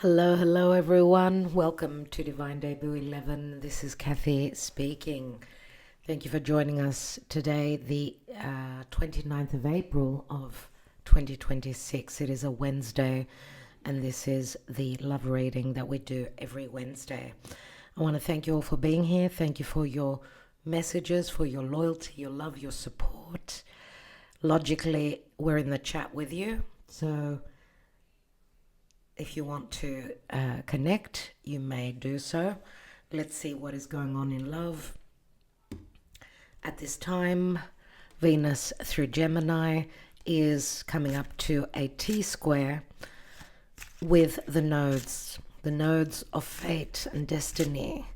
Hello everyone. Welcome to Divine Debut 11. This is Kathy speaking. Thank you for joining us today, the 29th of April of 2026. It is a Wednesday, and this is the love reading that we do every Wednesday. I want to thank you all for being here. Thank you for your messages, for your loyalty, your love, your support. Logically, we're in the chat with you, so if you want to connect, you may do so. Let's see what is going on in love. At this time, Venus through Gemini is coming up to a T-square with the nodes of fate and destiny.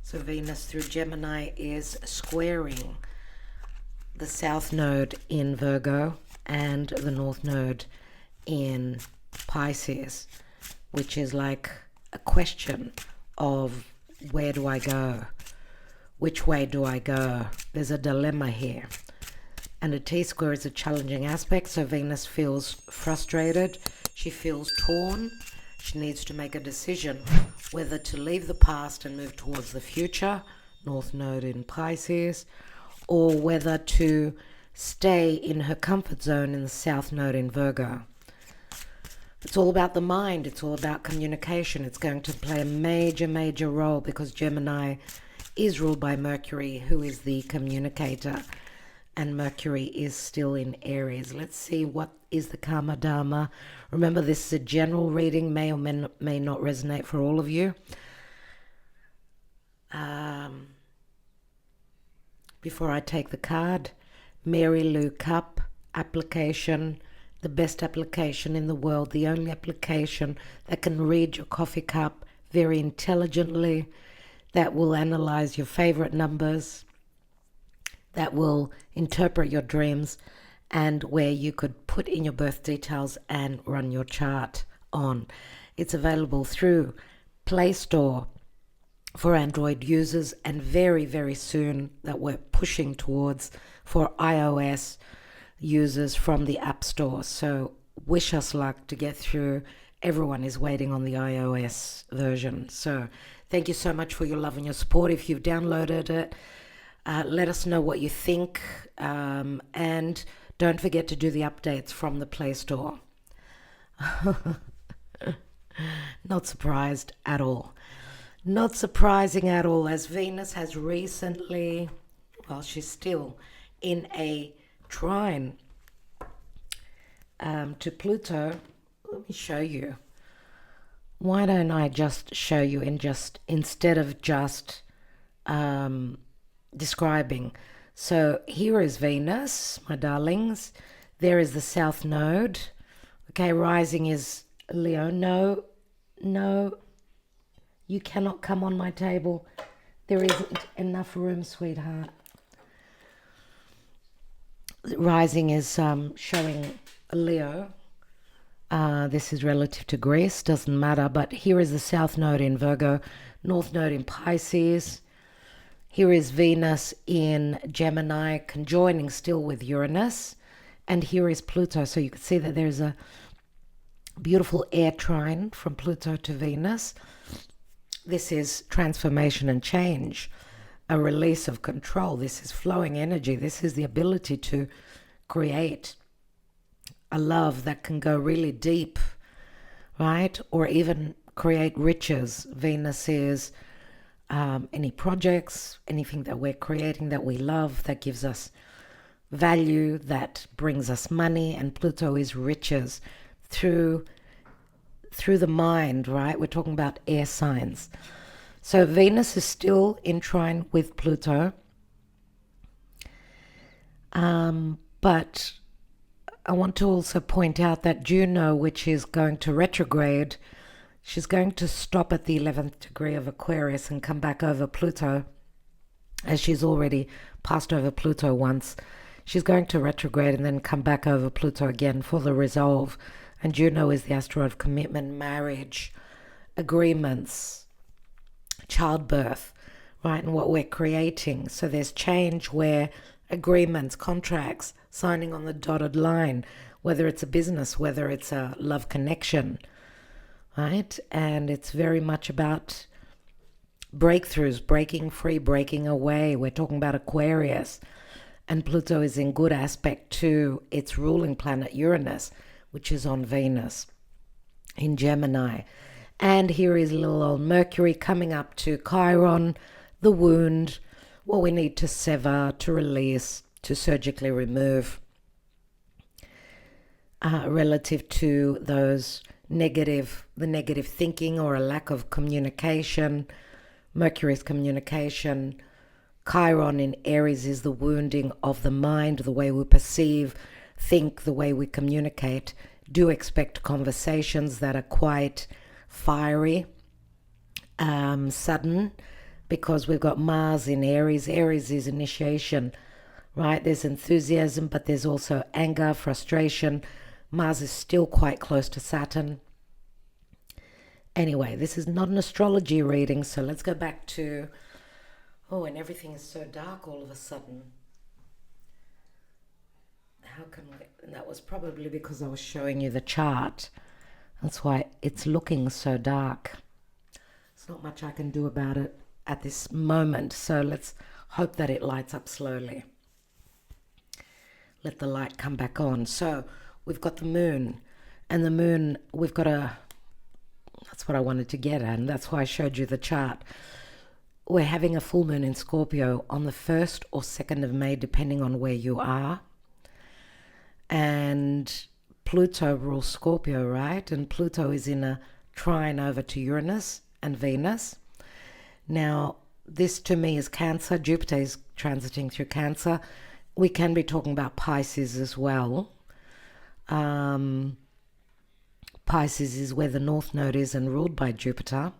So Venus through Gemini is squaring the South Node in Virgo and the North Node in Pisces, which is like a question of where do I go? Which way do I go? There's a dilemma here. And a T-square is a challenging aspect, so Venus feels frustrated. She feels torn. She needs to make a decision whether to leave the past and move towards the future, North Node in Pisces, or whether to stay in her comfort zone in the South Node in Virgo. It's all about the mind. It's all about communication. It's going to play a major role because Gemini is ruled by Mercury, who is the communicator, and Mercury is still in Aries. Let's see what is the Karma Dharma. Remember, this is a general reading, may or may not resonate for all of you. Before I take the card, Mary Lou Cup application. The best application in the world, the only application that can read your coffee cup very intelligently, that will analyze your favorite numbers, that will interpret your dreams, and where you could put in your birth details and run your chart on. It's available through Play Store for Android users, and very soon that we're pushing towards for iOS users from the App Store. So wish us luck to get through. Everyone is waiting on the iOS version. So thank you so much for your love and your support. If you've downloaded it, let us know what you think. And don't forget to do the updates from the Play Store. Not surprised at all. Not surprising at all, as Venus has recently, well, she's still in a trine to Pluto. Let me show you. Why don't I just show you instead of just describing. So here is Venus, my darlings. There is the South Node. Okay, rising is Leo. No, you cannot come on my table. There isn't enough room, sweetheart. Rising is showing Leo. This is relative to Greece, doesn't matter, but here is the South Node in Virgo, North Node in Pisces. Here is Venus in Gemini, conjoining still with Uranus, and here is Pluto. So you can see that there's a beautiful air trine from Pluto to Venus. This is transformation and change, a release of control. This is flowing energy. This is the ability to create a love that can go really deep, right? Or even create riches. Venus is any projects, anything that we're creating that we love, that gives us value, that brings us money. And Pluto is riches through the mind, right? We're talking about air signs. So Venus is still in trine with Pluto. But I want to also point out that Juno, which is going to retrograde, she's going to stop at the 11th degree of Aquarius and come back over Pluto, as she's already passed over Pluto once. She's going to retrograde and then come back over Pluto again for the resolve. And Juno is the asteroid of commitment, marriage, agreements, childbirth, right? And what we're creating. So there's change where agreements, contracts, signing on the dotted line, whether it's a business, whether it's a love connection, right? And it's very much about breakthroughs, breaking free, breaking away. We're talking about Aquarius. And Pluto is in good aspect to its ruling planet Uranus, which is on Venus in Gemini. And here is little old Mercury coming up to Chiron, the wound, what we need to sever, to release, to surgically remove, relative to the negative thinking or a lack of communication. Mercury's communication. Chiron in Aries is the wounding of the mind, the way we perceive, think, the way we communicate. Do expect conversations that are quite fiery, sudden, because we've got Mars in Aries. Aries is initiation, right? There's enthusiasm, but there's also anger, frustration. Mars is still quite close to Saturn. Anyway, this is not an astrology reading, so let's go back to... Oh, and everything is so dark all of a sudden. How can we... And that was probably because I was showing you the chart. That's why it's looking so dark. There's not much I can do about it at this moment, so let's hope that it lights up slowly. Let the light come back on. So we've got the moon, and the moon, we've got a... That's what I wanted to get at, and that's why I showed you the chart. We're having a full moon in Scorpio on the 1st or 2nd of May, depending on where you are. And Pluto rules Scorpio, right? And Pluto is in a trine over to Uranus and Venus. Now, this to me is Cancer. Jupiter is transiting through Cancer. We can be talking about Pisces as well. Pisces is where the North Node is and ruled by Jupiter.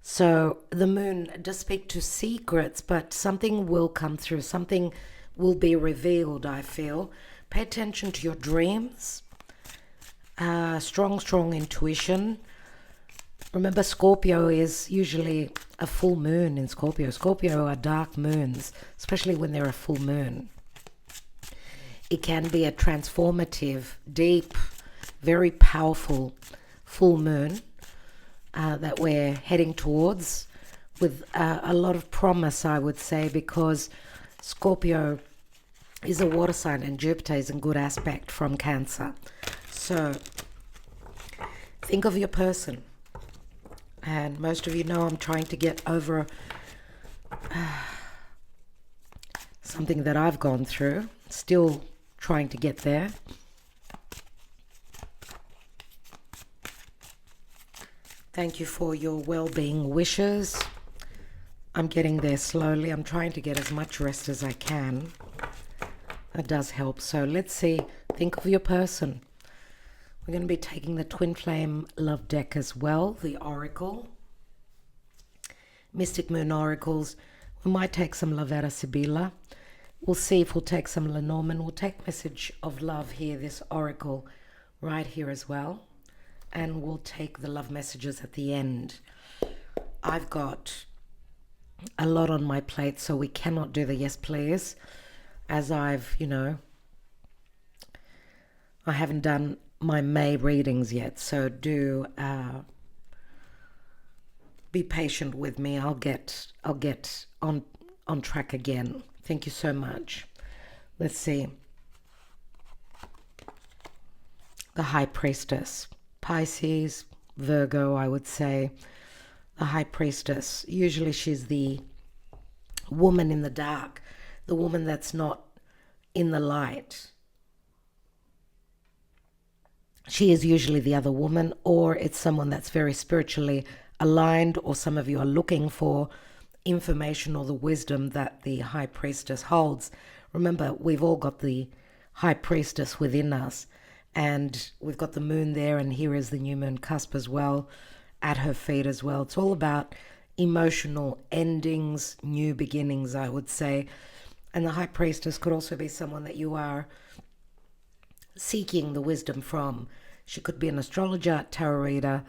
So the moon does speak to secrets, but something will come through. Something will be revealed, I feel. Pay attention to your dreams. Strong intuition. Remember, Scorpio is usually a full moon in Scorpio. Scorpio are dark moons, especially when they're a full moon. It can be a transformative, deep, very powerful full moon that we're heading towards with a lot of promise, I would say, because Scorpio is a water sign and Jupiter is in good aspect from Cancer. So think of your person. And most of you know I'm trying to get over something that I've gone through. Still trying to get there. Thank you for your well-being wishes. I'm getting there slowly. I'm trying to get as much rest as I can. That does help. So let's see. Think of your person. We're going to be taking the Twin Flame Love deck as well, the Oracle. Mystic Moon Oracles. We might take some Lavera Sibilla. We'll see if we'll take some Lenormand. We'll take Message of Love here, this Oracle, right here as well. And we'll take the love messages at the end. I've got a lot on my plate, so we cannot do the yes please, as I've, I haven't done my May readings yet, so do be patient with me. I'll get on track again. Thank you so much. Let's see. The High Priestess. Pisces, Virgo, I would say. The High Priestess. Usually she's the woman in the dark, the woman that's not in the light. She is usually the other woman, or it's someone that's very spiritually aligned, or some of you are looking for information or the wisdom that the High Priestess holds. Remember, we've all got the High Priestess within us. And we've got the moon there, and here is the new moon cusp as well, at her feet as well. It's all about emotional endings, new beginnings, I would say. And the High Priestess could also be someone that you are seeking the wisdom from. She could be an astrologer, tarot reader.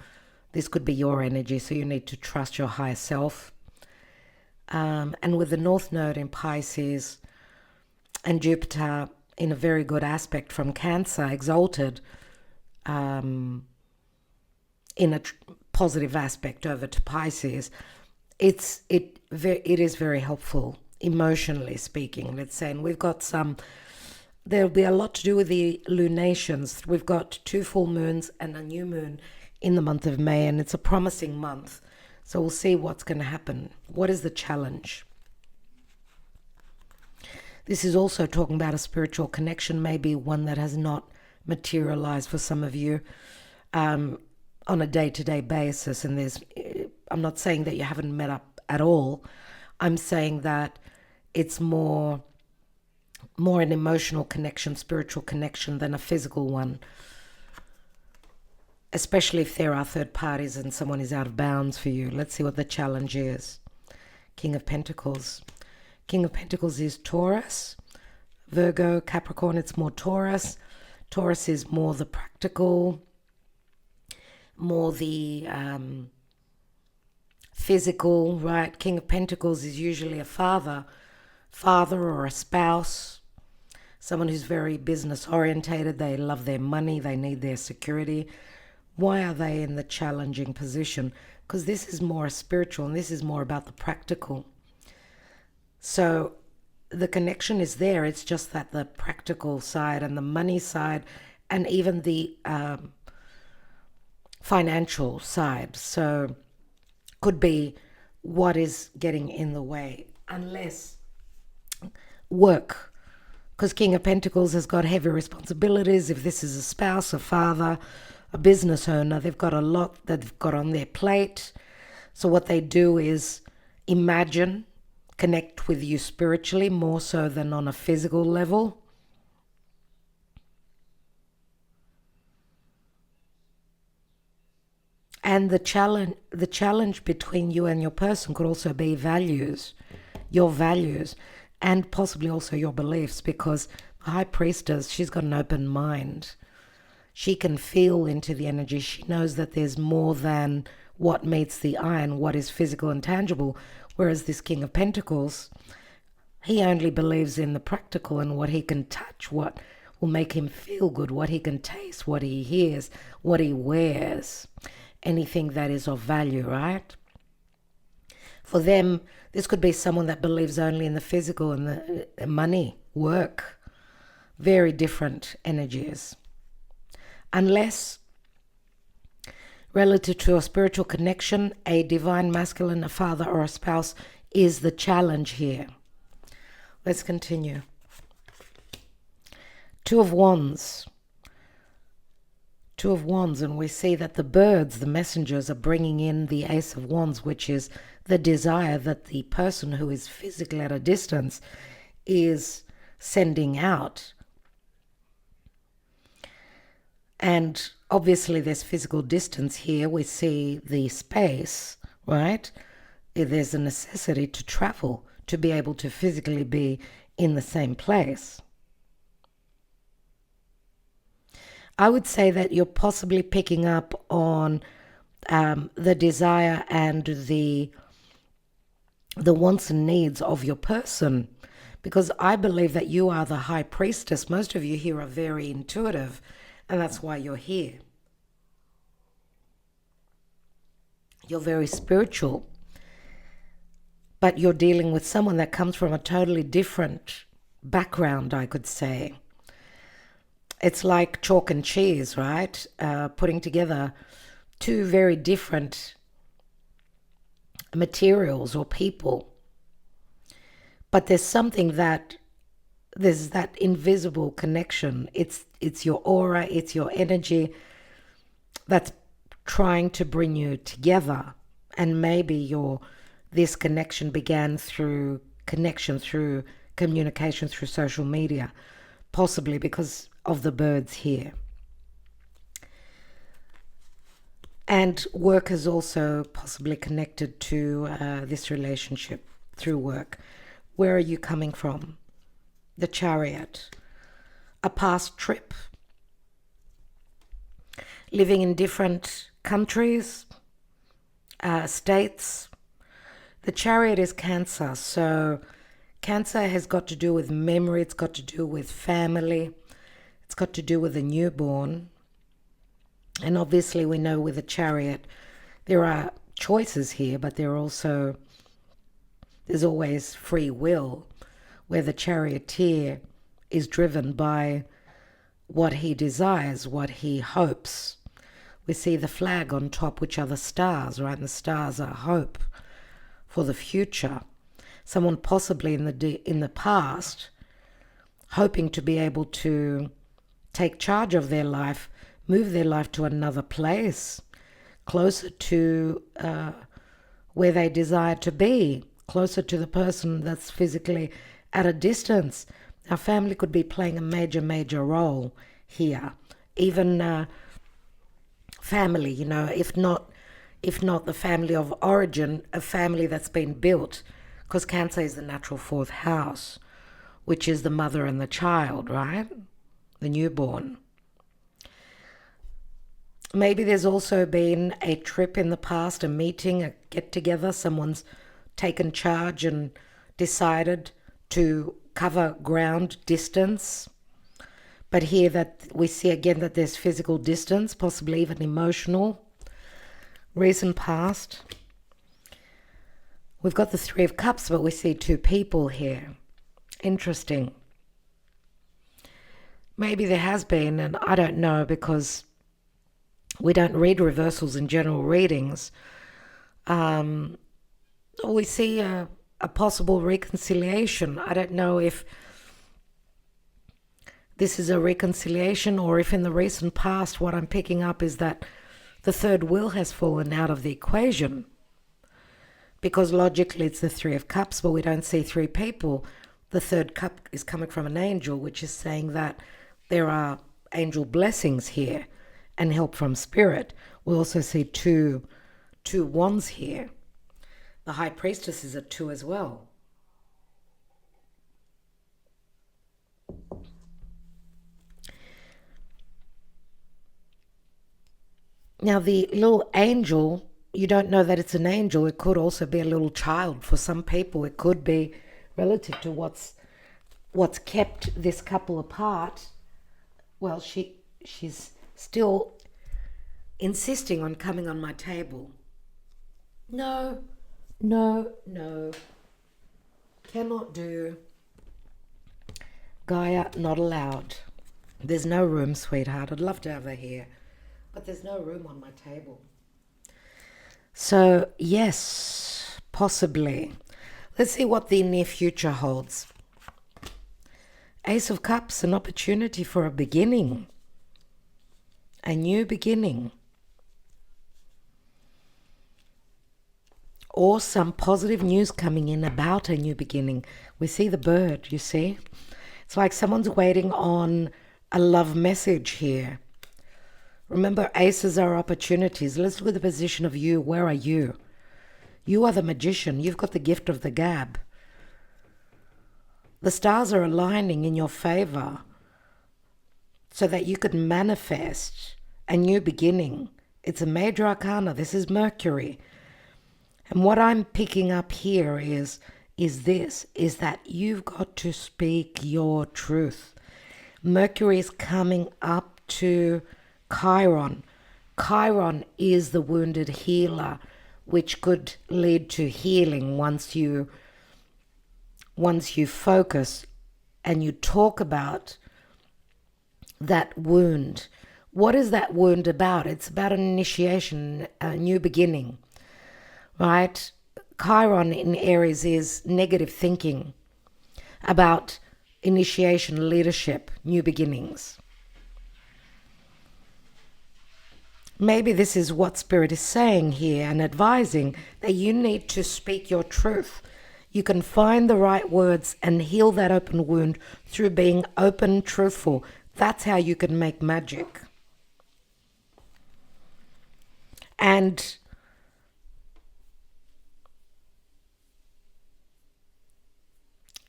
This could be your energy, so you need to trust your higher self. And with the North Node in Pisces and Jupiter in a very good aspect from Cancer, exalted, in a positive aspect over to Pisces, it is very helpful emotionally speaking, let's say. And we've got there'll be a lot to do with the lunations. We've got 2 full moons and a new moon in the month of May, and it's a promising month. So we'll see what's going to happen. What is the challenge? This is also talking about a spiritual connection, maybe one that has not materialized for some of you on a day-to-day basis. And I'm not saying that you haven't met up at all. I'm saying that it's more an emotional connection, spiritual connection than a physical one. Especially if there are third parties and someone is out of bounds for you. Let's see what the challenge is. King of Pentacles. King of Pentacles is Taurus, Virgo, Capricorn. It's more Taurus. Taurus is more the practical, more the physical, right? King of Pentacles is usually a father or a spouse, someone who's very business orientated. They love their money. They need their security. Why are they in the challenging position? Because this is more spiritual and this is more about the practical. So the connection is there. It's just that the practical side and the money side and even the financial side. So could be what is getting in the way, unless work. Because King of Pentacles has got heavy responsibilities. If this is a spouse, a father, a business owner, they've got a lot that they've got on their plate. So what they do is imagine, connect with you spiritually more so than on a physical level. And the challenge between you and your person could also be values, your values, and possibly also your beliefs, because the High Priestess, she's got an open mind. She can feel into the energy. She knows that there's more than what meets the eye and what is physical and tangible. Whereas this King of Pentacles, he only believes in the practical and what he can touch, what will make him feel good, what he can taste, what he hears, what he wears, anything that is of value, right? For them, this could be someone that believes only in the physical and the money, work. Very different energies. Unless, relative to a spiritual connection, a divine masculine, a father or a spouse is the challenge here. Let's continue. 2 of Wands. 2 of Wands, and we see that the birds, the messengers, are bringing in the Ace of Wands, which is the desire that the person who is physically at a distance is sending out. And obviously there's physical distance here. We see the space, right? There's a necessity to travel to be able to physically be in the same place. I would say that you're possibly picking up on the desire and the wants and needs of your person, because I believe that you are the High Priestess. Most of you here are very intuitive, and that's why you're here. You're very spiritual, but you're dealing with someone that comes from a totally different background, I could say. It's like chalk and cheese, right? Putting together 2 very different materials or people. But there's that invisible connection. It's your aura, it's your energy that's trying to bring you together. And maybe this connection began through communication through social media, possibly because of the birds here. And work is also possibly connected to this relationship through work. Where are you coming from? The Chariot. A past trip. Living in different countries, states. The Chariot is Cancer. So Cancer has got to do with memory. It's got to do with family. It's got to do with a newborn. And obviously we know with the Chariot, there are choices here, but there's always free will, where the charioteer is driven by what he desires, what he hopes. We see the flag on top, which are the stars, right? And the stars are hope for the future. Someone possibly in the past hoping to be able to take charge of their life, move their life to another place, closer to where they desire to be, closer to the person that's physically at a distance. Our family could be playing a major role here. Even family, if not the family of origin, a family that's been built, because Cancer is the natural fourth house, which is the mother and the child, right? The newborn. Maybe there's also been a trip in the past, a meeting, a get-together. Someone's taken charge and decided to cover ground distance. But here that we see again that there's physical distance, possibly even emotional. Recent past. We've got the Three of Cups, but we see two people here. Interesting. Maybe there has been, and I don't know, because we don't read reversals in general readings. We see a possible reconciliation. I don't know if this is a reconciliation or if in the recent past what I'm picking up is that the third wheel has fallen out of the equation. Because logically it's the Three of Cups, but we don't see three people. The third cup is coming from an angel, which is saying that there are angel blessings here and help from spirit. We also see two wands here. The High Priestess is a 2 as well. Now the little angel, you don't know that it's an angel. It could also be a little child. For some people, it could be relative to what's kept this couple apart. Well, she's still insisting on coming on my table. No. Cannot do. Gaia, not allowed. There's no room, sweetheart. I'd love to have her here, but there's no room on my table. So, yes, possibly. Let's see what the near future holds. Ace of Cups, an opportunity for a beginning. A new beginning. Or some positive news coming in about a new beginning. We see the bird, you see? It's like someone's waiting on a love message here. Remember, aces are opportunities. Let's look at the position of you. Where are you? You are the magician. You've got the gift of the gab. The stars are aligning in your favor so that you could manifest a new beginning. It's a major arcana. This is Mercury. And what I'm picking up here is that you've got to speak your truth. Mercury is coming up to Chiron. Chiron is the wounded healer, which could lead to healing once you focus and you talk about that wound. What is that wound about? It's about an initiation, a new beginning, right? Chiron in Aries is negative thinking about initiation, leadership, new beginnings. Maybe this is what Spirit is saying here and advising, that you need to speak your truth. You can find the right words and heal that open wound through being open, truthful. That's how you can make magic. And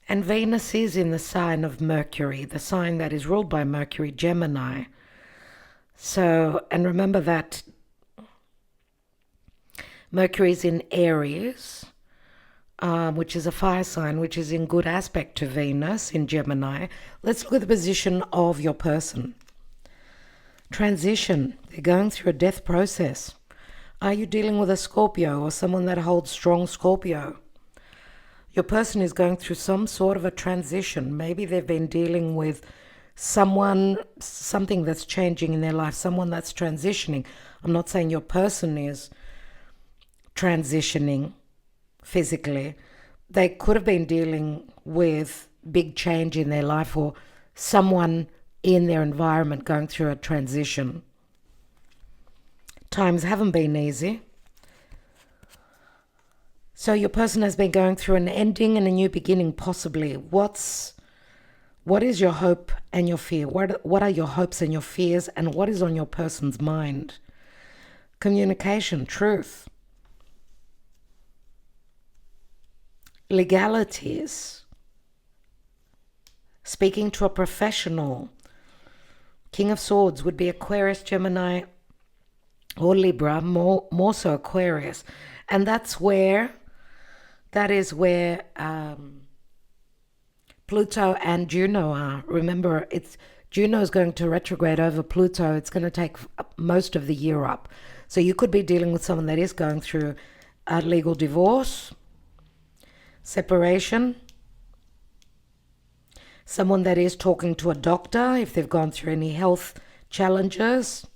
Venus is in the sign of Mercury, the sign that is ruled by Mercury, Gemini. So, and remember that Mercury is in Aries, which is a fire sign, which is in good aspect to Venus in Gemini. Let's look at the position of your person. Transition. They're going through a death process. Are you dealing with a Scorpio or someone that holds strong Scorpio? Your person is going through some sort of a transition. Maybe they've been dealing with something that's changing in their life, someone that's transitioning. I'm not saying your person is transitioning physically. They could have been dealing with big change in their life, or someone in their environment going through a transition. Times haven't been easy. So your person has been going through an ending and a new beginning, possibly. What is your hope and your fear? What are your hopes and your fears, and what is on your person's mind? Communication, truth. Legalities. Speaking to a professional. King of Swords would be Aquarius, Gemini, or Libra, more so Aquarius. And that is where Pluto and Juno are. Remember, Juno is going to retrograde over Pluto. It's going to take most of the year up. So you could be dealing with someone that is going through a legal divorce, separation, someone that is talking to a doctor if they've gone through any health challenges.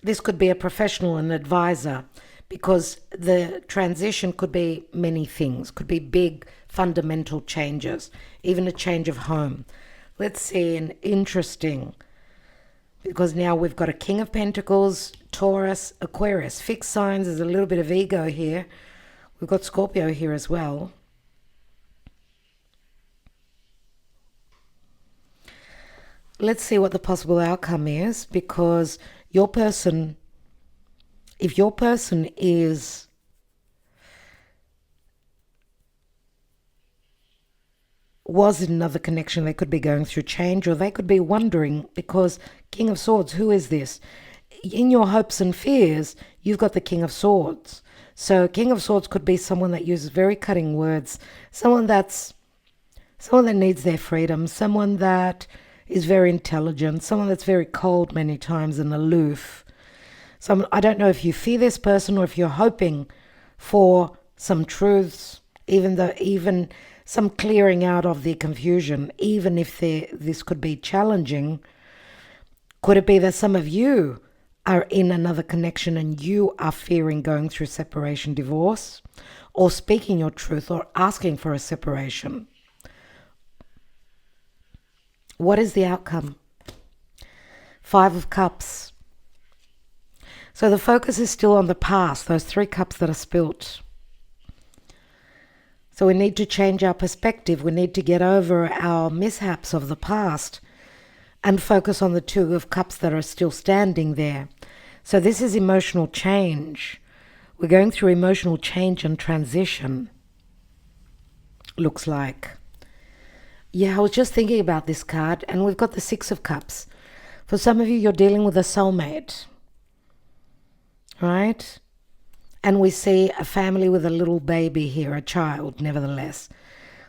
This could be a professional, an advisor, because the transition could be many things. Could be big fundamental changes, even a change of home. Let's see, an interesting, because now we've got a King of Pentacles, Taurus, Aquarius. Fixed signs, there's a little bit of ego here. We've got Scorpio here as well. Let's see what the possible outcome is, because your person, if your person was in another connection, they could be going through change, or they could be wondering, because King of Swords, who is this? In your hopes and fears, you've got the King of Swords. So King of Swords could be someone that uses very cutting words, someone that needs their freedom, someone that is very intelligent, someone that's very cold many times and aloof. I don't know if you fear this person or if you're hoping for some truths, even some clearing out of the confusion, even if this could be challenging. Could it be that some of you are in another connection and you are fearing going through separation, divorce, or speaking your truth, or asking for a separation? What is the outcome? 5 of Cups. So the focus is still on the past, those 3 cups that are spilt. So we need to change our perspective. We need to get over our mishaps of the past and focus on the 2 of Cups that are still standing there. So this is emotional change. We're going through emotional change and transition, looks like. Yeah, I was just thinking about this card, and we've got the 6 of Cups. For some of you, you're dealing with a soulmate, right? And we see a family with a little baby here, a child, nevertheless.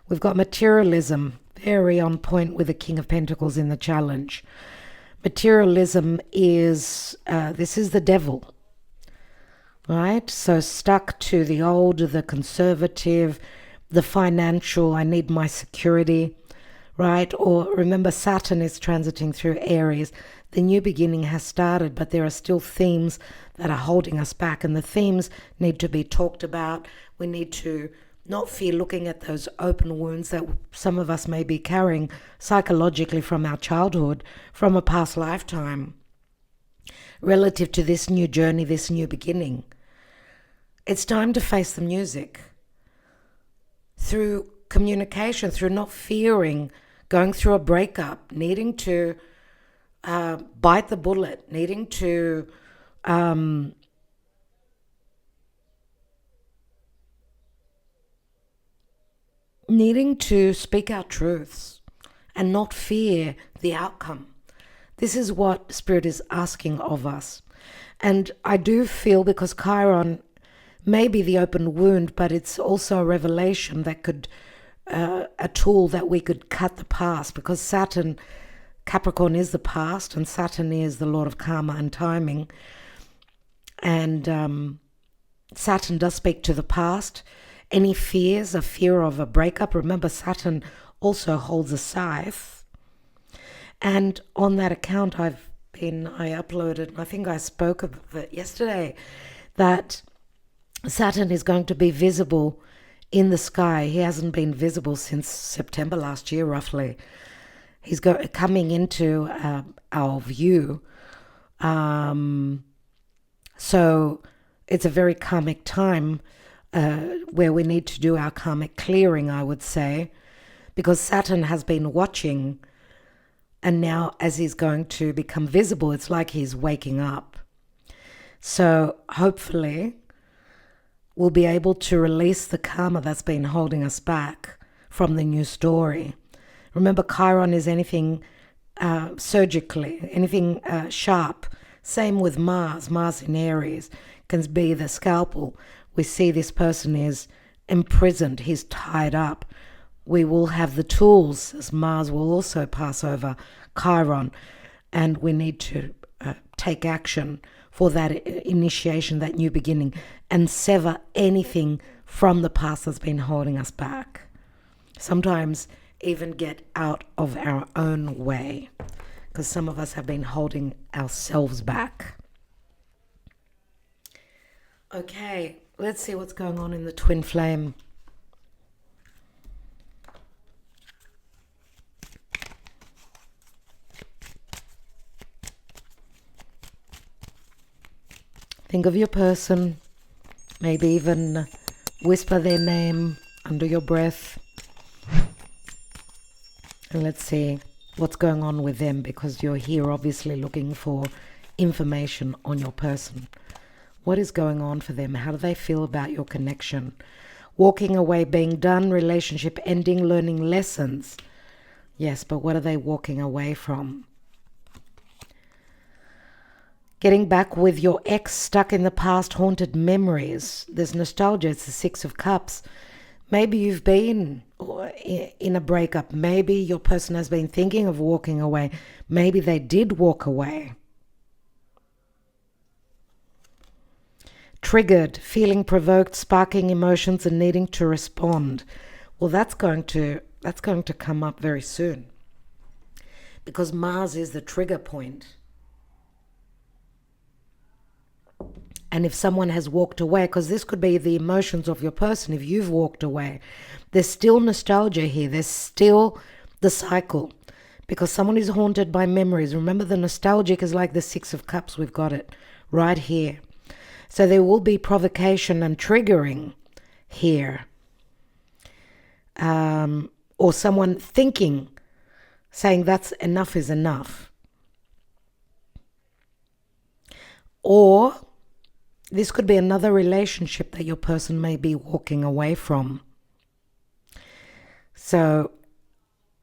We've got materialism, very on point with the King of Pentacles in the challenge. Materialism is, this is the devil, right? So stuck to the old, the conservative, the financial, I need my security, right? Or remember, Saturn is transiting through Aries. The new beginning has started, but there are still themes that are holding us back, and the themes need to be talked about. We need to not fear looking at those open wounds that some of us may be carrying psychologically from our childhood, from a past lifetime, relative to this new journey, this new beginning. It's time to face the music through communication, through not fearing going through a breakup, needing to bite the bullet, needing to speak our truths and not fear the outcome. This is what Spirit is asking of us. And I do feel, because Chiron may be the open wound, but it's also a revelation that could, a tool that we could cut the past, because Saturn Capricorn is the past, and Saturn is the lord of karma and timing. And Saturn does speak to the past. Any fears, a fear of a breakup. Remember, Saturn also holds a scythe. And on that account, I uploaded, I think I spoke of it yesterday, that Saturn is going to be visible in the sky. He hasn't been visible since September last year, roughly. He's coming into our view. So it's a very karmic time where we need to do our karmic clearing, I would say, because Saturn has been watching, and now as he's going to become visible, it's like he's waking up. So hopefully we'll be able to release the karma that's been holding us back from the new story. Remember, Chiron is anything surgically, anything sharp. Same with Mars. Mars in Aries can be the scalpel. We see this person is imprisoned. He's tied up. We will have the tools, as Mars will also pass over Chiron. And we need to take action for that initiation, that new beginning, and sever anything from the past that's been holding us back. Sometimes even get out of our own way, because some of us have been holding ourselves back. Okay, let's see what's going on in the twin flame. Think of your person, maybe even whisper their name under your breath. And let's see what's going on with them, because you're here obviously looking for information on your person. What is going on for them? How do they feel about your connection? Walking away, being done, relationship ending, learning lessons. Yes, but what are they walking away from? Getting back with your ex, stuck in the past, haunted memories. There's nostalgia. It's the Six of Cups. Maybe you've been in a breakup. Maybe your person has been thinking of walking away. Maybe they did walk away. Triggered, feeling provoked, sparking emotions and needing to respond. Well, that's going to come up very soon, because Mars is the trigger point. And if someone has walked away, because this could be the emotions of your person, if you've walked away, there's still nostalgia here. There's still the cycle, because someone is haunted by memories. Remember, the nostalgic is like the Six of Cups. We've got it right here. So there will be provocation and triggering here. Or someone thinking, saying that's enough is enough. Or this could be another relationship that your person may be walking away from. So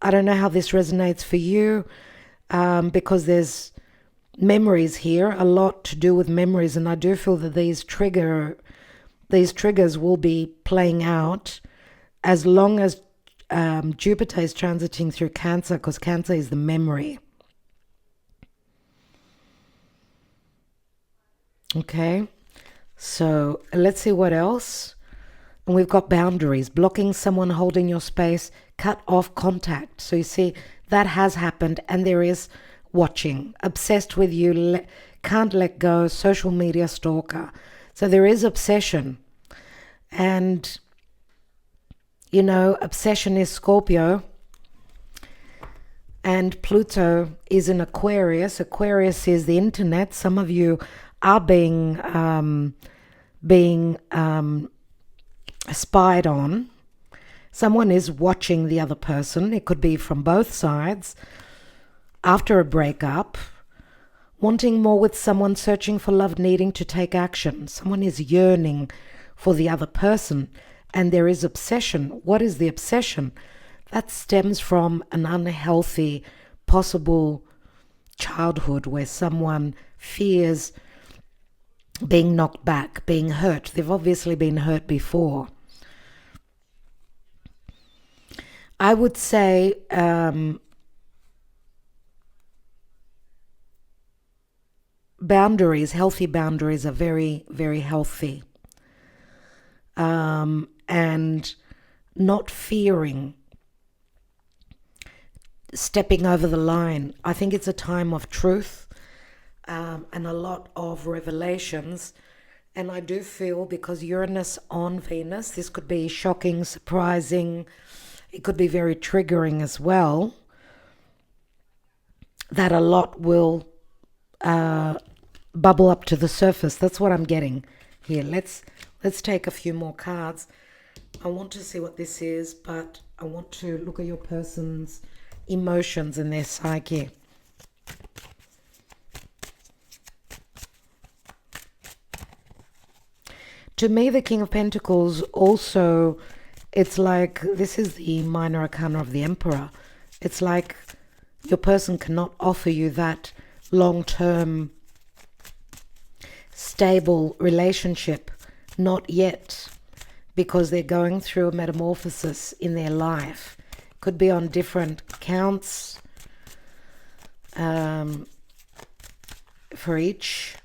I don't know how this resonates for you, because there's memories here, a lot to do with memories, and I do feel that these triggers will be playing out as long as Jupiter is transiting through Cancer, because Cancer is the memory. Okay, so let's see what else. And we've got boundaries, blocking someone holding your space, cut off contact. So you see, that has happened, and there is watching, obsessed with you, can't let go, social media stalker. So there is obsession. And, you know, obsession is Scorpio, and Pluto is in Aquarius. Aquarius is the internet. Some of you are being spied on. Someone is watching the other person. It could be from both sides. After a breakup, wanting more with someone, searching for love, needing to take action. Someone is yearning for the other person, and there is obsession. What is the obsession? That stems from an unhealthy possible childhood where someone fears being knocked back, being hurt. They've obviously been hurt before. I would say boundaries, healthy boundaries are very, very healthy. And not fearing stepping over the line. I think it's a time of truth and a lot of revelations. And I do feel, because Uranus on Venus, this could be shocking, surprising. It could be very triggering as well. That a lot will bubble up to the surface. That's what I'm getting here. Let's take a few more cards. I want to see what this is, but I want to look at your person's emotions and their psyche. To me, the King of Pentacles also, it's like, this is the minor arcana of the Emperor. It's like your person cannot offer you that long-term, stable relationship. Not yet, because they're going through a metamorphosis in their life. Could be on different counts for each.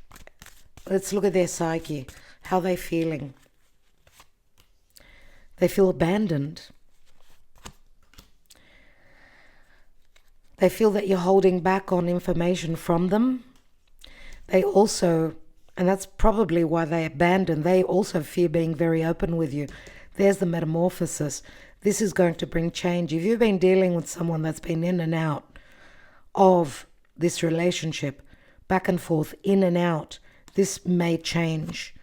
Let's look at their psyche. How they're feeling. They feel abandoned. They feel that you're holding back on information from them. They also, and that's probably why they abandon, they also fear being very open with you. There's the metamorphosis. This is going to bring change. If you've been dealing with someone that's been in and out of this relationship, back and forth, in and out, this may change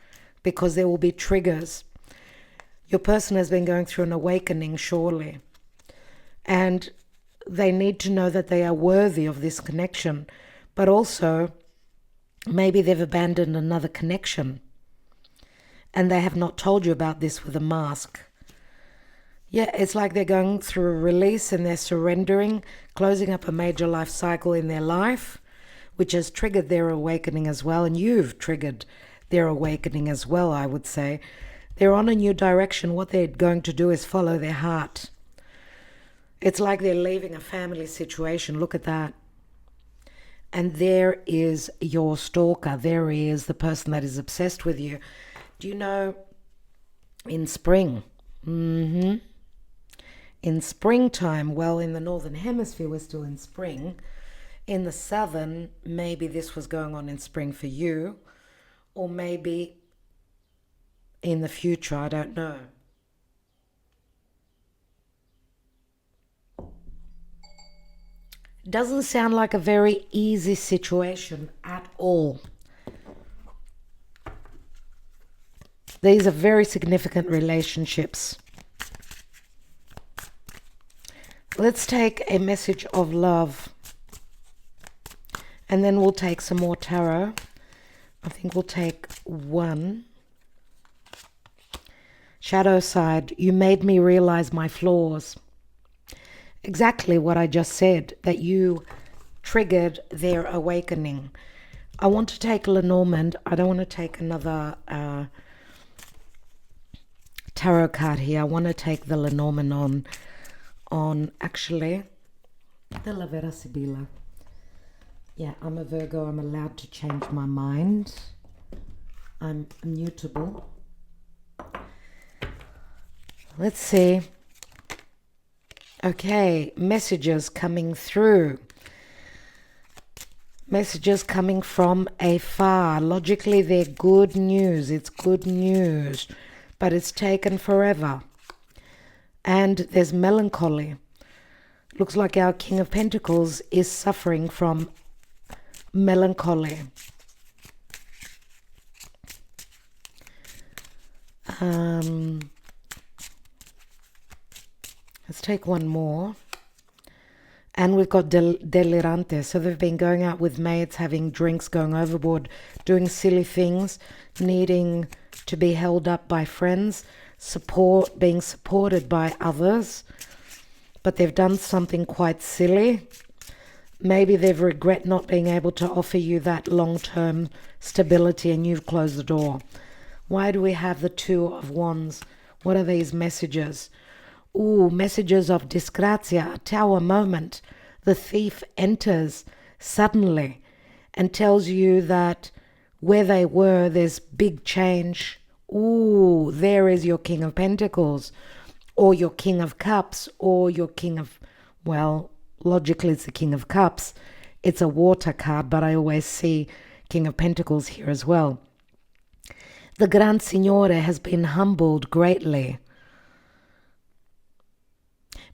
because there will be triggers. Your person has been going through an awakening, surely. And they need to know that they are worthy of this connection. But also, maybe they've abandoned another connection. And they have not told you about this with a mask. Yeah, it's like they're going through a release and they're surrendering, closing up a major life cycle in their life, which has triggered their awakening as well. And you've triggered their awakening as well, I would say. They're on a new direction. What they're going to do is follow their heart. It's like they're leaving a family situation. Look at that. And there is your stalker. There is the person that is obsessed with you. Do you know, in spring, in springtime, well, in the northern hemisphere, we're still in spring. In the southern, maybe this was going on in spring for you, or maybe in the future, I don't know. Doesn't sound like a very easy situation at all. These are very significant relationships. Let's take a message of love. And then we'll take some more tarot. I think we'll take one. Shadow side, you made me realize my flaws. Exactly what I just said, that you triggered their awakening. I want to take Lenormand. I don't want to take another tarot card here. I want to take the Lenormand on actually the La Vera Sibila. Yeah, I'm a Virgo. I'm allowed to change my mind. I'm mutable. Let's see. Okay, messages coming through. Messages coming from afar. Logically, they're good news. It's good news. But it's taken forever. And there's melancholy. Looks like our King of Pentacles is suffering from melancholy. Let's take one more. And we've got delirante. So they've been going out with mates, having drinks, going overboard, doing silly things, needing to be held up by friends, being supported by others. But they've done something quite silly. Maybe they've regret not being able to offer you that long-term stability and you've closed the door. Why do we have the Two of Wands? What are these messages? Ooh, messages of disgrazia, a tower moment. The thief enters suddenly and tells you that where they were, there's big change. Ooh, there is your King of Pentacles, or your King of Cups, or your King of, well, logically it's the King of Cups. It's a water card, but I always see King of Pentacles here as well. The Gran Signore has been humbled greatly.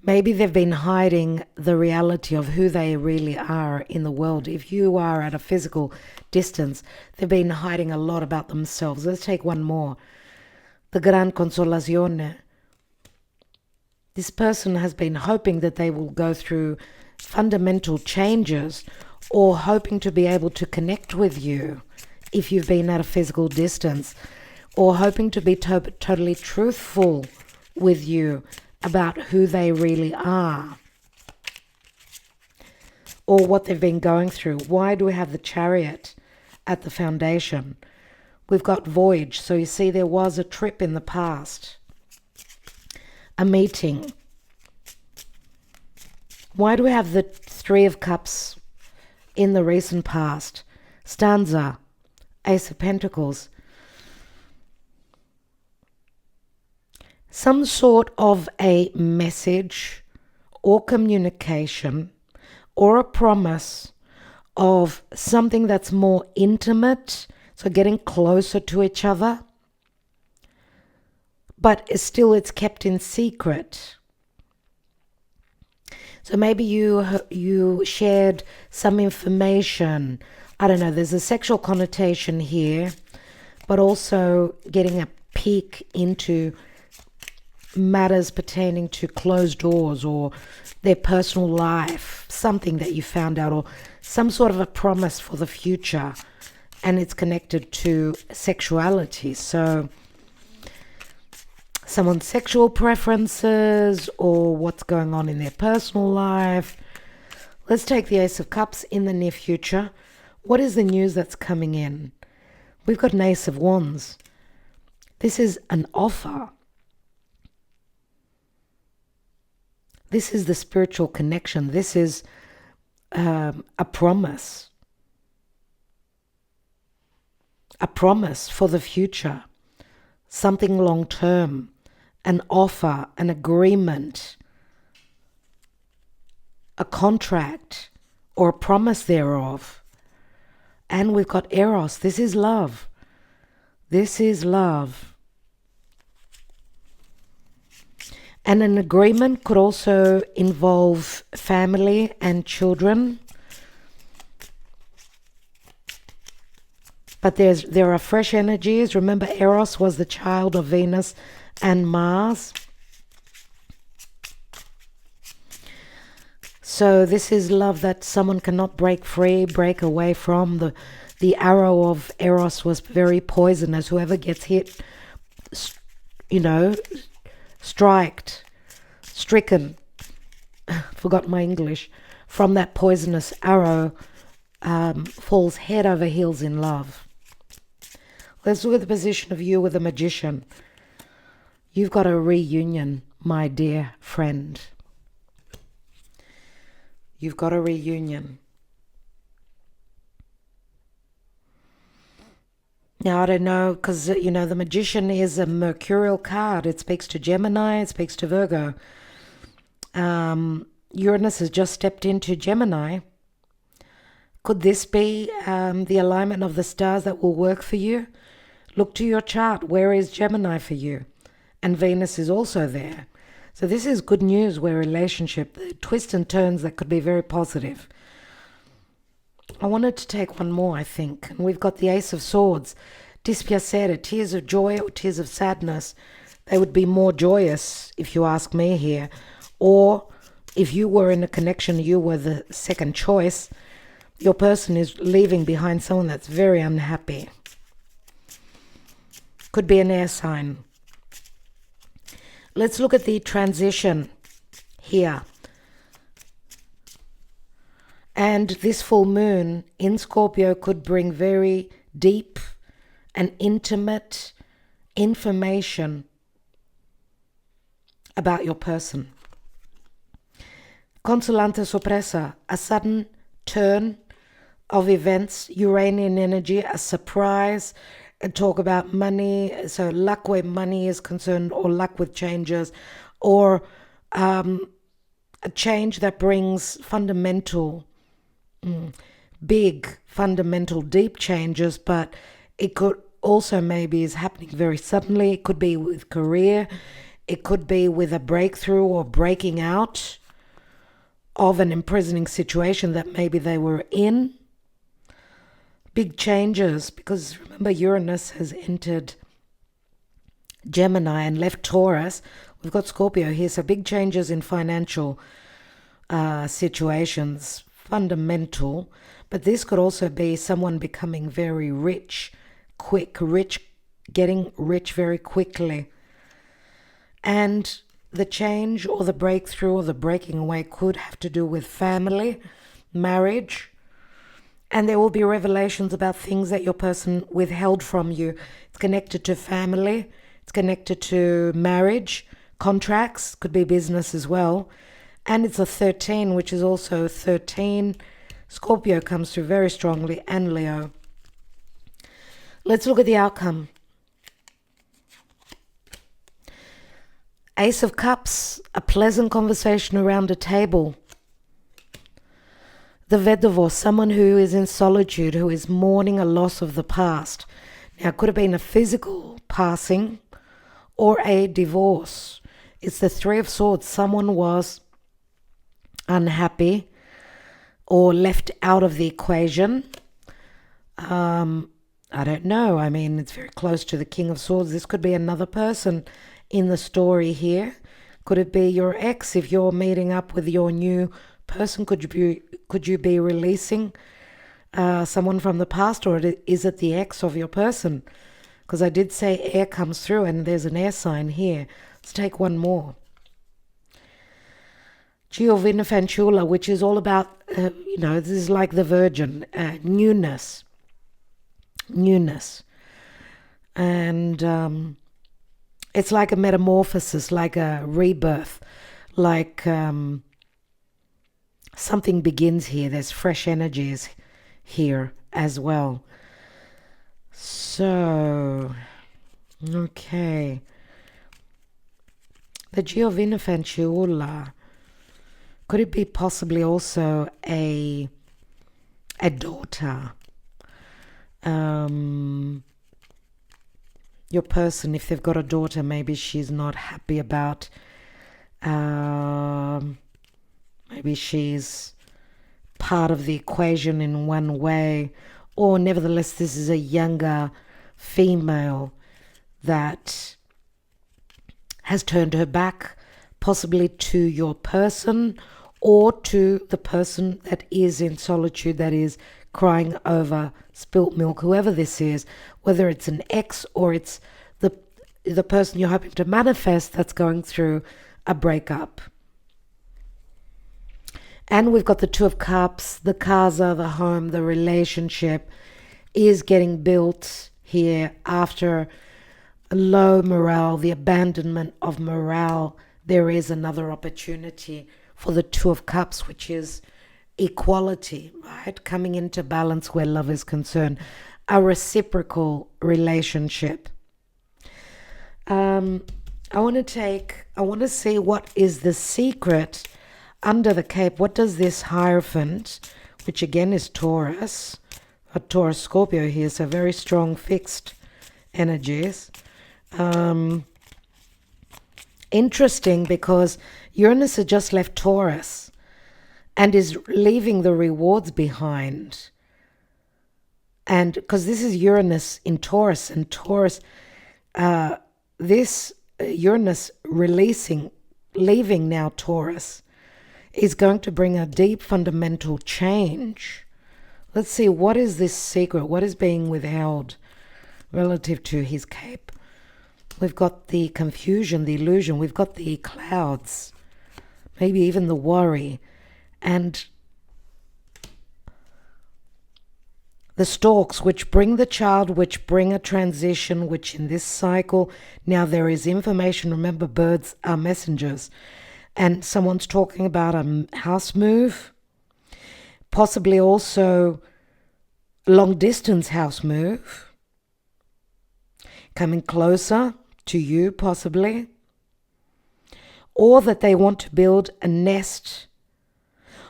Maybe they've been hiding the reality of who they really are in the world. If you are at a physical distance, they've been hiding a lot about themselves. Let's take one more. The Gran Consolazione. This person has been hoping that they will go through fundamental changes, or hoping to be able to connect with you if you've been at a physical distance, or hoping to be totally truthful with you about who they really are, or what they've been going through. Why do we have the Chariot at the foundation? We've got voyage. So you see, there was a trip in the past, a meeting. Why do we have the Three of Cups in the recent past? Stanza, Ace of Pentacles. Some sort of a message or communication or a promise of something that's more intimate, so getting closer to each other, but still it's kept in secret. So maybe you shared some information. I don't know, there's a sexual connotation here, but also getting a peek into matters pertaining to closed doors or their personal life, something that you found out, or some sort of a promise for the future, and it's connected to sexuality. So someone's sexual preferences or what's going on in their personal life. Let's take the Ace of Cups in the near future. What is the news that's coming in? We've got an Ace of Wands. This is an offer. This is the spiritual connection. This is a promise. A promise for the future. Something long term. An offer, an agreement, a contract, or a promise thereof. And we've got Eros. This is love. This is love. And an agreement could also involve family and children. But there are fresh energies. Remember, Eros was the child of Venus and Mars. So this is love that someone cannot break free, break away from. The arrow of Eros was very poisonous. Whoever gets hit, stricken, forgot my English, from that poisonous arrow, falls head over heels in love. Let's look at the position of you with the Magician. You've got a reunion, my dear friend. You've got a reunion. Now, I don't know, because, the Magician is a mercurial card. It speaks to Gemini, it speaks to Virgo. Uranus has just stepped into Gemini. Could this be the alignment of the stars that will work for you? Look to your chart. Where is Gemini for you? And Venus is also there. So this is good news where relationship, twists and turns that could be very positive. I wanted to take one more, I think. And we've got the Ace of Swords. Dispiacere, tears of joy or tears of sadness. They would be more joyous, if you ask me here. Or if you were in a connection, you were the second choice, your person is leaving behind someone that's very unhappy. Could be an air sign. Let's look at the transition here. And this full moon in Scorpio could bring very deep and intimate information about your person. Consolante sorpresa, a sudden turn of events, Uranian energy, a surprise, talk about money, so luck where money is concerned, or luck with changes, or a change that brings fundamental, big, fundamental, deep changes, but it could also maybe is happening very suddenly. It could be with career, it could be with a breakthrough or breaking out of an imprisoning situation that maybe they were in. Big changes, because remember Uranus has entered Gemini and left Taurus. We've got Scorpio here, so big changes in financial situations, fundamental. But this could also be someone becoming very rich, getting rich very quickly. And the change or the breakthrough or the breaking away could have to do with family, marriage. And there will be revelations about things that your person withheld from you. It's connected to family. It's connected to marriage, contracts, could be business as well. And it's a 13, which is also 13. Scorpio comes through very strongly, and Leo. Let's look at the outcome. Ace of Cups, a pleasant conversation around a table. The Vedavo, someone who is in solitude, who is mourning a loss of the past. Now, it could have been a physical passing or a divorce. It's the Three of Swords. Someone was unhappy or left out of the equation. I don't know. I mean, it's very close to the King of Swords. This could be another person in the story here. Could it be your ex if you're meeting up with your new person? Could you be releasing someone from the past, or is it the ex of your person? Because I did say air comes through, and there's an air sign here. Let's take one more. Giovina Fanciulla, which is all about, this is like the Virgin, newness. And it's like a metamorphosis, like a rebirth, like something begins here. There's fresh energies here as well. So, okay. The Giovina Fanciulla, could it be possibly also a daughter? Your person, if they've got a daughter, maybe she's not happy about, maybe she's part of the equation in one way, or nevertheless this is a younger female that has turned her back possibly to your person, or to the person that is in solitude, that is crying over spilt milk, whoever this is, whether it's an ex or it's the person you're hoping to manifest that's going through a breakup. And we've got the Two of Cups, the casa, the home, the relationship is getting built here after low morale, the abandonment of morale. There is another opportunity for the Two of Cups, which is equality, right? Coming into balance where love is concerned. A reciprocal relationship. I want to see what is the secret under the cape. What does this Hierophant, which again is Taurus, a Taurus Scorpio here, so very strong fixed energies. Interesting, because Uranus has just left Taurus and is leaving the rewards behind. And because this is Uranus in Taurus, and Taurus, this Uranus leaving now Taurus, is going to bring a deep fundamental change. Let's see, what is this secret? What is being withheld relative to his cape? We've got the confusion, the illusion. We've got the clouds, maybe even the worry, and the stalks, which bring the child, which bring a transition, which in this cycle, now there is information. Remember, birds are messengers. And someone's talking about a house move, possibly also long distance house move, coming closer to you possibly, or that they want to build a nest,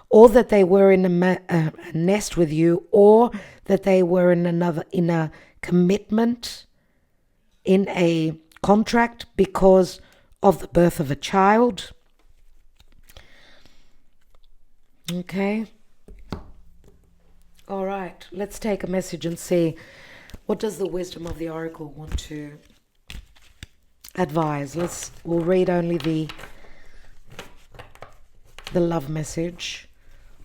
or that they were in a nest with you, or that they were in a commitment, in a contract because of the birth of a child. Okay. All right, let's take a message and see what does the wisdom of the oracle want to advise. We'll read only the love message.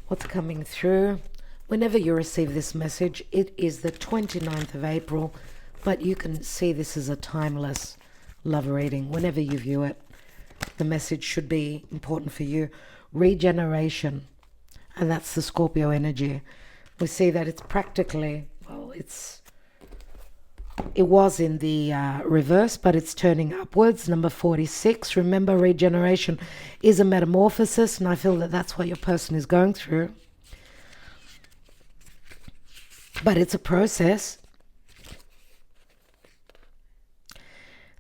What's coming through? Whenever you receive this message, it is the 29th of April, but you can see this is a timeless love reading. Whenever you view it, the message should be important for you. Regeneration, and that's the Scorpio energy. We see that it's practically, well, it was in the reverse, but it's turning upwards. Number 46. Remember, regeneration is a metamorphosis, and I feel that that's what your person is going through. But it's a process.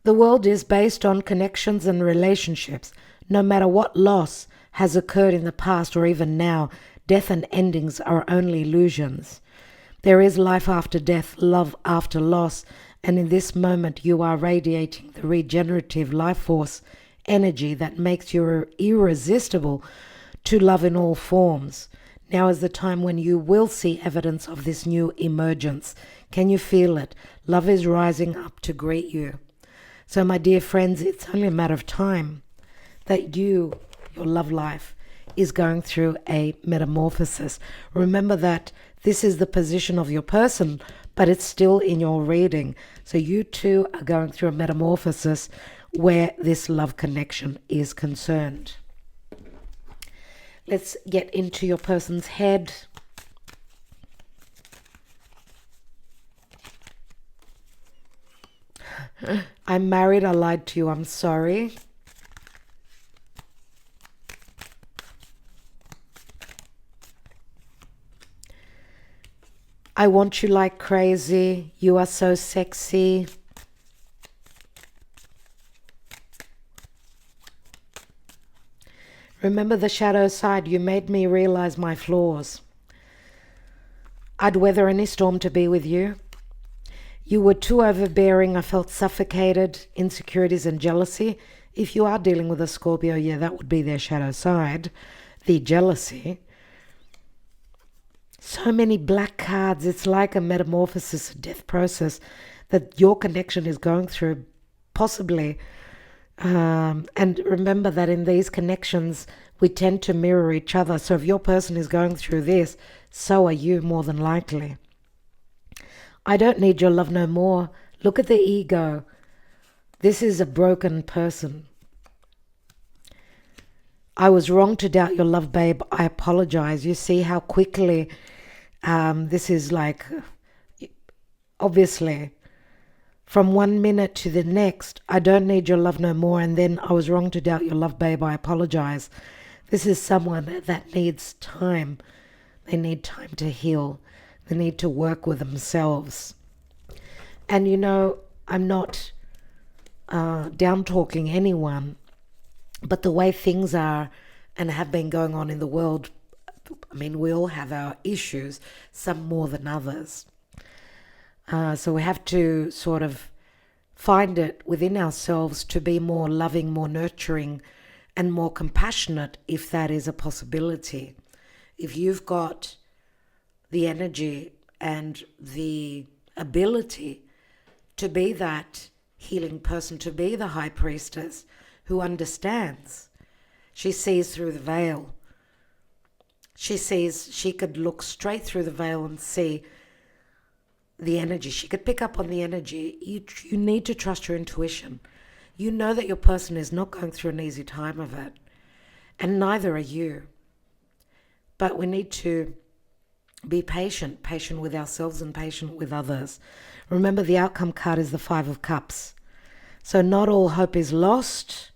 The world is based on connections and relationships. No matter what loss has occurred in the past or even now, death and endings are only illusions. There is life after death, love after loss, and in this moment you are radiating the regenerative life force energy that makes you irresistible to love in all forms. Now is the time when you will see evidence of this new emergence. Can you feel it? Love is rising up to greet you. So my dear friends, it's only a matter of time that your love life is going through a metamorphosis. Remember that this is the position of your person, but it's still in your reading. So you too are going through a metamorphosis where this love connection is concerned. Let's get into your person's head. I'm married, I lied to you, I'm sorry. I want you like crazy. You are so sexy. Remember the shadow side. You made me realize my flaws. I'd weather any storm to be with you. You were too overbearing. I felt suffocated, insecurities and jealousy. If you are dealing with a Scorpio, yeah, that would be their shadow side, the jealousy. So many black cards. It's like a metamorphosis, a death process that your connection is going through, possibly. And remember that in these connections, we tend to mirror each other. So if your person is going through this, so are you more than likely. I don't need your love no more. Look at the ego. This is a broken person. I was wrong to doubt your love, babe. I apologize. You see how quickly this is like, obviously, from 1 minute to the next, I don't need your love no more. And then I was wrong to doubt your love, babe. I apologize. This is someone that needs time. They need time to heal. They need to work with themselves. And you know, I'm not down talking anyone, but the way things are and have been going on in the world, I mean, we all have our issues, some more than others. So we have to sort of find it within ourselves to be more loving, more nurturing, and more compassionate, if that is a possibility. If you've got the energy and the ability to be that healing person, to be the high priestess who understands, she sees through the veil. She could look straight through the veil and see the energy. She could pick up on the energy. You need to trust your intuition. You know that your person is not going through an easy time of it, and neither are you. But we need to be patient with ourselves and patient with others. Remember, the outcome card is the 5 of Cups. So not all hope is lost,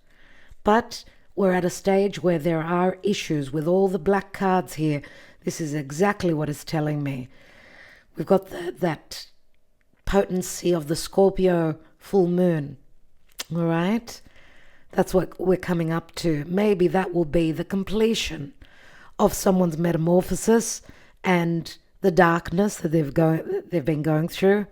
but we're at a stage where there are issues with all the black cards here. This is exactly what it's telling me. we've got that potency of the Scorpio full moon. All right? That's what we're coming up to. Maybe that will be the completion of someone's metamorphosis and the darkness that they've been going through.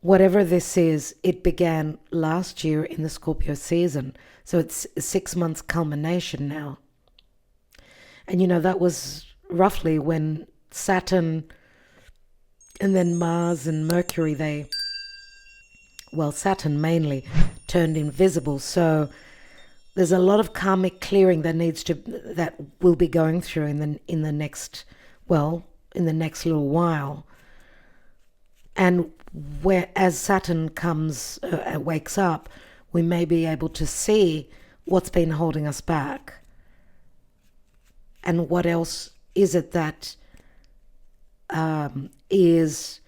Whatever this is, it began last year in the Scorpio season. So it's a 6 months culmination now. And that was roughly when Saturn and then Mars and Mercury, Saturn mainly, turned invisible. So there's a lot of karmic clearing that we'll be going through in the next little while. And as Saturn wakes up, we may be able to see what's been holding us back. And what else is it that is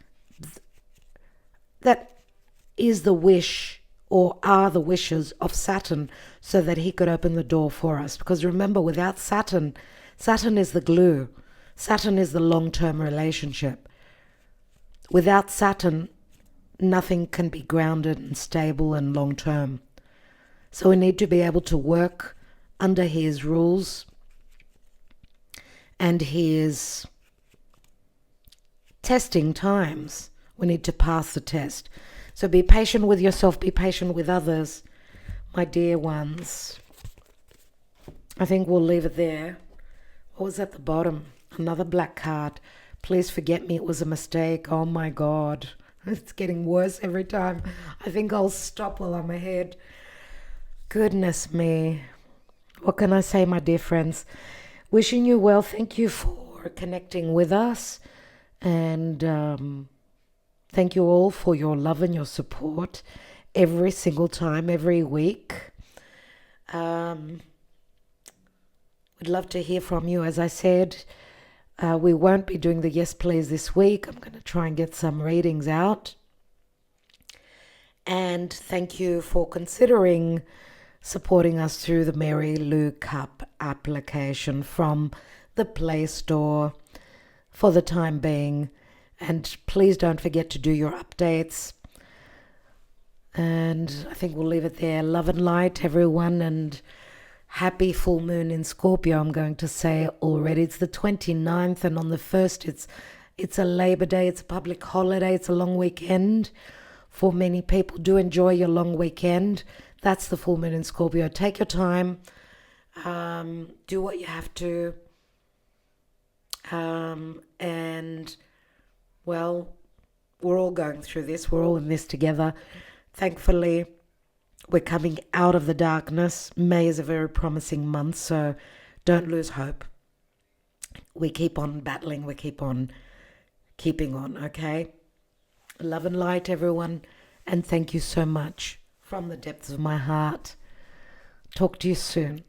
the wish, or are the wishes of Saturn, so that he could open the door for us? Because remember, without Saturn is the glue. Saturn is the long-term relationship. Without Saturn, nothing can be grounded and stable and long-term. So we need to be able to work under his rules and his testing times. We need to pass the test. So be patient with yourself, be patient with others, my dear ones. I think we'll leave it there. What was at the bottom? Another black card. Please forget me, it was a mistake. Oh my God. It's getting worse every time. I think I'll stop while I'm ahead. Goodness me. What can I say, my dear friends? Wishing you well. Thank you for connecting with us. And thank you all for your love and your support every single time, every week. We'd love to hear from you. As I said, we won't be doing the Yes Please this week. I'm going to try and get some readings out. And thank you for considering supporting us through the Mary Lou Cup application from the Play Store for the time being. And please don't forget to do your updates. And I think we'll leave it there. Love and light, everyone, and happy full moon in Scorpio, I'm going to say already. It's the 29th, and on the 1st, it's a Labor Day. It's a public holiday. It's a long weekend for many people. Do enjoy your long weekend. That's the full moon in Scorpio. Take your time. Do what you have to. And, well, we're all going through this. We're all in this together. Thankfully, we're coming out of the darkness. May is a very promising month, so don't lose hope. We keep on battling. We keep on keeping on, okay? Love and light, everyone. And thank you so much from the depths of my heart. Talk to you soon.